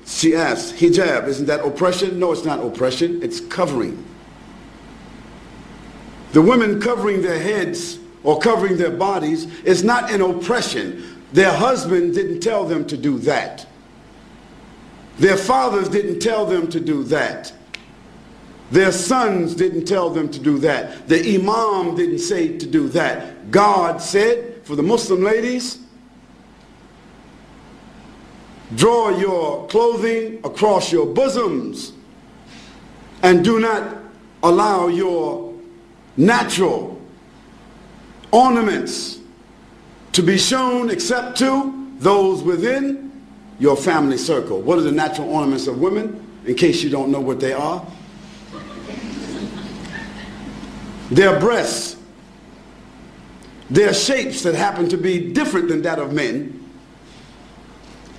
She asked, hijab, isn't that oppression? No, it's not oppression, it's covering. The women covering their heads or covering their bodies is not an oppression. Their husband didn't tell them to do that. Their fathers didn't tell them to do that. Their sons didn't tell them to do that. The imam didn't say to do that. God said, for the Muslim ladies, draw your clothing across your bosoms and do not allow your natural ornaments to be shown except to those within your family circle. What are the natural ornaments of women, in case you don't know what they are? Their breasts, their shapes that happen to be different than that of men,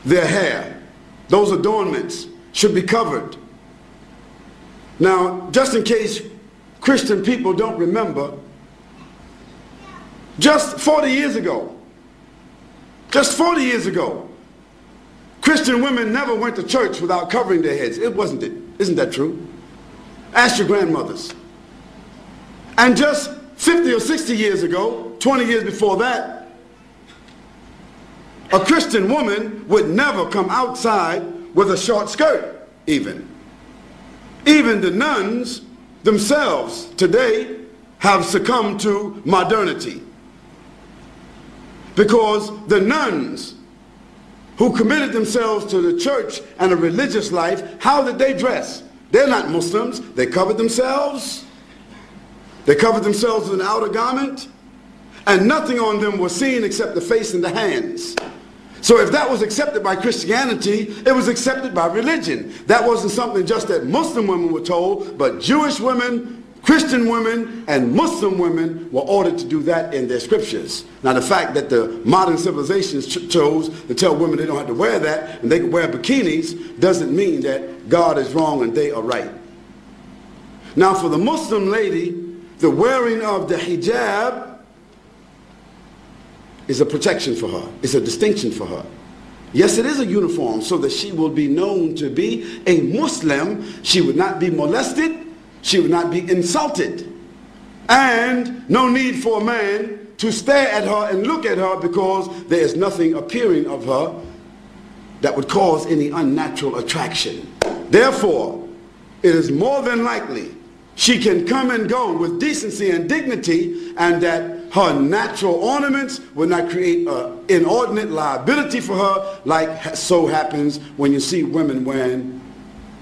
their hair, those adornments should be covered. Now, just in case Christian people don't remember, just 40 years ago, Christian women never went to church without covering their heads. It wasn't it. Isn't that true? Ask your grandmothers. And just 50 or 60 years ago, 20 years before that, a Christian woman would never come outside with a short skirt, even. Even the nuns themselves today have succumbed to modernity. Because the nuns who committed themselves to the church and a religious life, how did they dress? They're not Muslims. They covered themselves. They covered themselves with an outer garment, and nothing on them was seen except the face and the hands. So if that was accepted by Christianity, it was accepted by religion. That wasn't something just that Muslim women were told, but Jewish women, Christian women, and Muslim women were ordered to do that in their scriptures. Now the fact that the modern civilizations chose to tell women they don't have to wear that and they can wear bikinis doesn't mean that God is wrong and they are right. Now for the Muslim lady, the wearing of the hijab is a protection for her. It's a distinction for her. Yes, it is a uniform so that she will be known to be a Muslim. She would not be molested. She would not be insulted. And no need for a man to stare at her and look at her because there is nothing appearing of her that would cause any unnatural attraction. Therefore, it is more than likely she can come and go with decency and dignity, and that her natural ornaments will not create an inordinate liability for her, like so happens when you see women wearing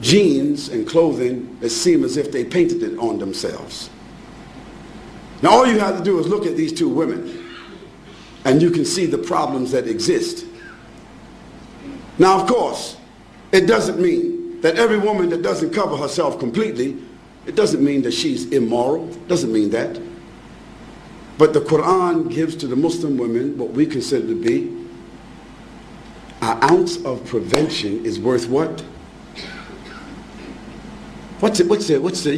jeans and clothing that seem as if they painted it on themselves. Now all you have to do is look at these two women and you can see the problems that exist. Now of course, it doesn't mean that every woman that doesn't cover herself completely, it doesn't mean that she's immoral. It doesn't mean that. But the Quran gives to the Muslim women what we consider to be an ounce of prevention is worth what? What's it?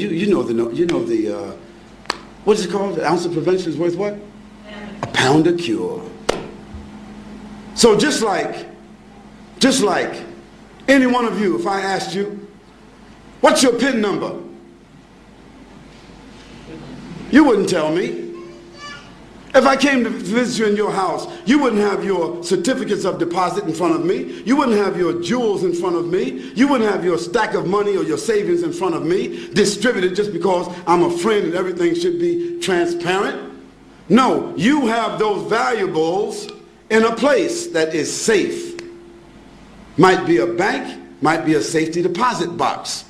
You know the what is it called? The ounce of prevention is worth what? A pound of cure. So just like any one of you, if I asked you, what's your PIN number? You wouldn't tell me. If I came to visit you in your house, you wouldn't have your certificates of deposit in front of me. You wouldn't have your jewels in front of me. You wouldn't have your stack of money or your savings in front of me, distributed just because I'm a friend and everything should be transparent. No, you have those valuables in a place that is safe. Might be a bank, might be a safety deposit box.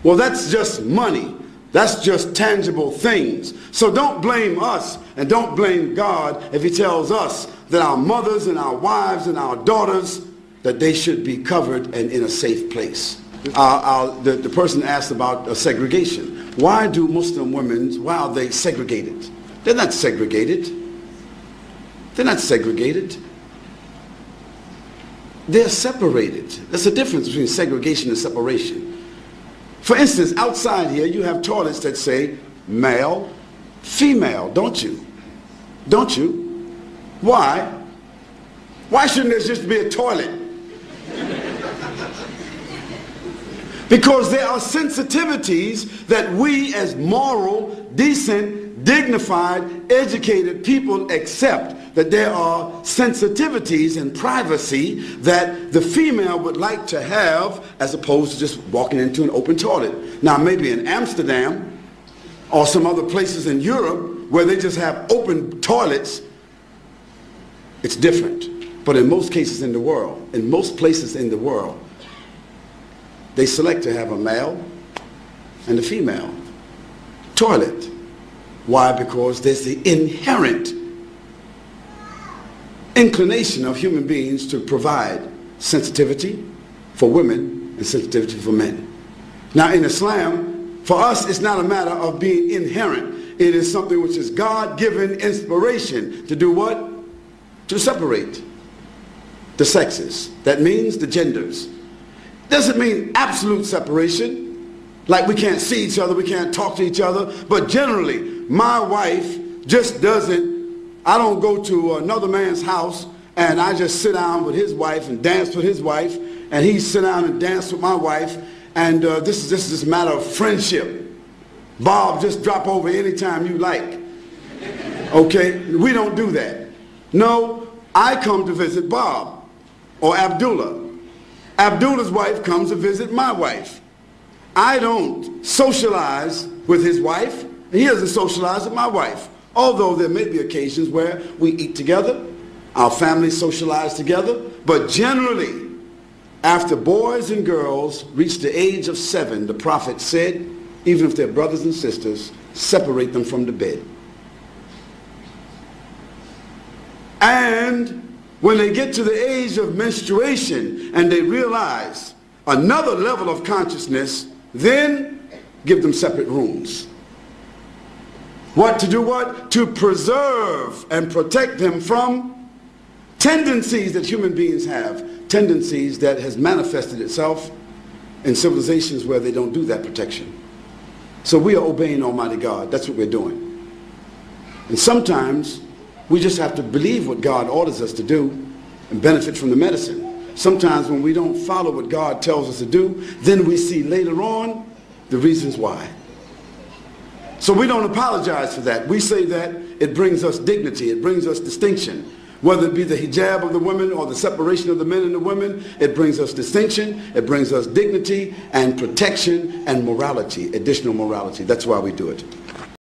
Well, that's just money. That's just tangible things. So don't blame us and don't blame God if he tells us that our mothers and our wives and our daughters, that they should be covered and in a safe place. The person asked about segregation. Why do Muslim women, why are they segregated? They're not segregated. They're not segregated. They're separated. There's a difference between segregation and separation. For instance, outside here, you have toilets that say male, female, don't you? Don't you? Why? Why shouldn't there just be a toilet? Because there are sensitivities that we as moral, decent, dignified, educated people accept, that there are sensitivities and privacy that the female would like to have as opposed to just walking into an open toilet. Now maybe in Amsterdam or some other places in Europe where they just have open toilets, it's different. But in most cases in the world, in most places in the world, they select to have a male and a female toilet. Why? Because there's the inherent inclination of human beings to provide sensitivity for women and sensitivity for men. Now in Islam, for us, it's not a matter of being inherent. It is something which is God-given inspiration to do what? To separate the sexes. That means the genders. Doesn't mean absolute separation, like we can't see each other, we can't talk to each other, but generally, my wife just doesn't, I don't go to another man's house and I just sit down with his wife and dance with his wife, and he sit down and dance with my wife, and this is a matter of friendship. Bob, just drop over anytime you like. Okay? We don't do that. No, I come to visit Bob or Abdullah. Abdullah's wife comes to visit my wife. I don't socialize with his wife, and he doesn't socialize with my wife. Although there may be occasions where we eat together, our families socialize together, but generally, after boys and girls reach the age of 7, the Prophet said, even if they're brothers and sisters, separate them from the bed. And when they get to the age of menstruation and they realize another level of consciousness, then give them separate rooms. What to do what? To preserve and protect them from tendencies that human beings have, tendencies that has manifested itself in civilizations where they don't do that protection. So we are obeying Almighty God. That's what we're doing. And sometimes we just have to believe what God orders us to do and benefit from the medicine. Sometimes when we don't follow what God tells us to do, then we see later on the reasons why. So we don't apologize for that. We say that it brings us dignity, it brings us distinction. Whether it be the hijab of the women or the separation of the men and the women, it brings us distinction, it brings us dignity and protection and morality, additional morality. That's why we do it.